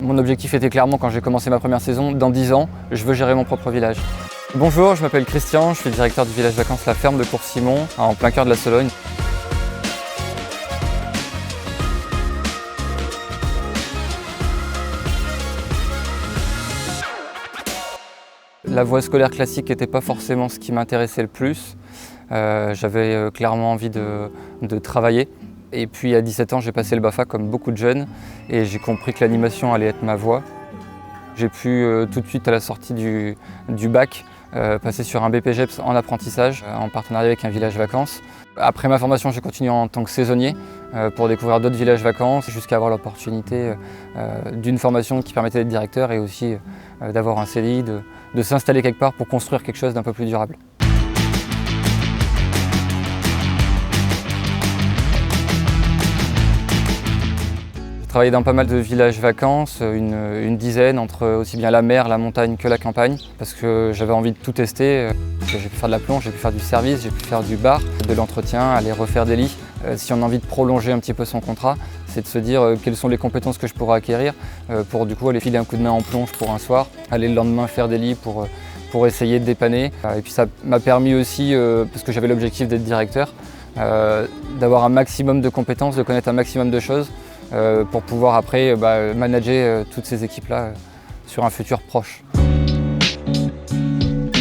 Mon objectif était clairement, quand j'ai commencé ma première saison, dans 10 ans, je veux gérer mon propre village. Bonjour, je m'appelle Christian, je suis directeur du village vacances La Ferme de Cours-Simon, en plein cœur de la Sologne. La voie scolaire classique n'était pas forcément ce qui m'intéressait le plus. J'avais clairement envie de travailler. Et puis à 17 ans, j'ai passé le BAFA comme beaucoup de jeunes et j'ai compris que l'animation allait être ma voie. J'ai pu tout de suite à la sortie du bac passer sur un BPGEPS en apprentissage en partenariat avec un village vacances. Après ma formation, j'ai continué en tant que saisonnier pour découvrir d'autres villages vacances jusqu'à avoir l'opportunité d'une formation qui permettait d'être directeur et aussi d'avoir un CDI, de s'installer quelque part pour construire quelque chose d'un peu plus durable. J'ai travaillé dans pas mal de villages vacances, une dizaine, entre aussi bien la mer, la montagne que la campagne, parce que j'avais envie de tout tester. J'ai pu faire de la plonge, j'ai pu faire du service, j'ai pu faire du bar, de l'entretien, aller refaire des lits. Si on a envie de prolonger un petit peu son contrat, c'est de se dire quelles sont les compétences que je pourrais acquérir pour du coup aller filer un coup de main en plonge pour un soir, aller le lendemain faire des lits pour essayer de dépanner. Et puis ça m'a permis aussi, parce que j'avais l'objectif d'être directeur, d'avoir un maximum de compétences, de connaître un maximum de choses, pour pouvoir après manager toutes ces équipes-là sur un futur proche.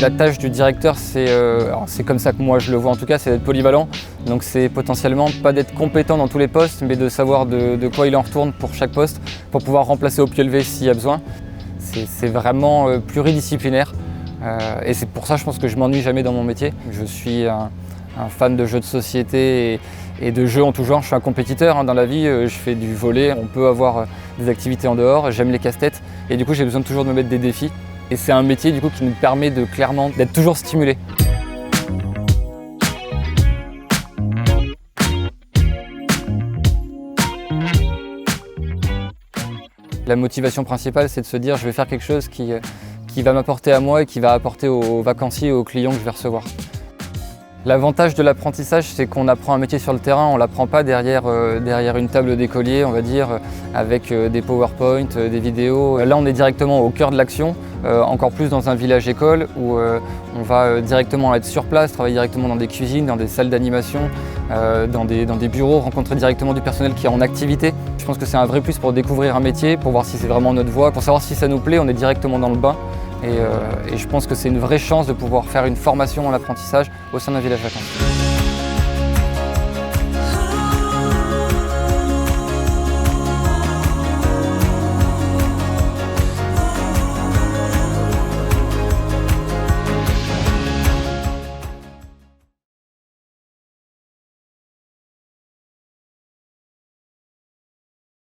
La tâche du directeur, c'est comme ça que moi je le vois en tout cas, c'est d'être polyvalent. Donc c'est potentiellement pas d'être compétent dans tous les postes, mais de savoir de quoi il en retourne pour chaque poste, pour pouvoir remplacer au pied levé s'il y a besoin. C'est vraiment pluridisciplinaire et c'est pour ça je pense que je m'ennuie jamais dans mon métier. Je suis un fan de jeux de société et de jeux en tout genre. Je suis un compétiteur dans la vie, je fais du volley, on peut avoir des activités en dehors, j'aime les casse-têtes et du coup j'ai besoin toujours de me mettre des défis. Et c'est un métier du coup qui nous permet clairement d'être toujours stimulé. La motivation principale, c'est de se dire je vais faire quelque chose qui va m'apporter à moi et qui va apporter aux vacanciers et aux clients que je vais recevoir. L'avantage de l'apprentissage, c'est qu'on apprend un métier sur le terrain, on ne l'apprend pas derrière une table d'écolier, on va dire, avec des PowerPoint, des vidéos. Là, on est directement au cœur de l'action, encore plus dans un village école où on va directement être sur place, travailler directement dans des cuisines, dans des salles d'animation, dans des bureaux, rencontrer directement du personnel qui est en activité. Je pense que c'est un vrai plus pour découvrir un métier, pour voir si c'est vraiment notre voie, pour savoir si ça nous plaît, on est directement dans le bain. Et je pense que c'est une vraie chance de pouvoir faire une formation en apprentissage au sein d'un village vacances.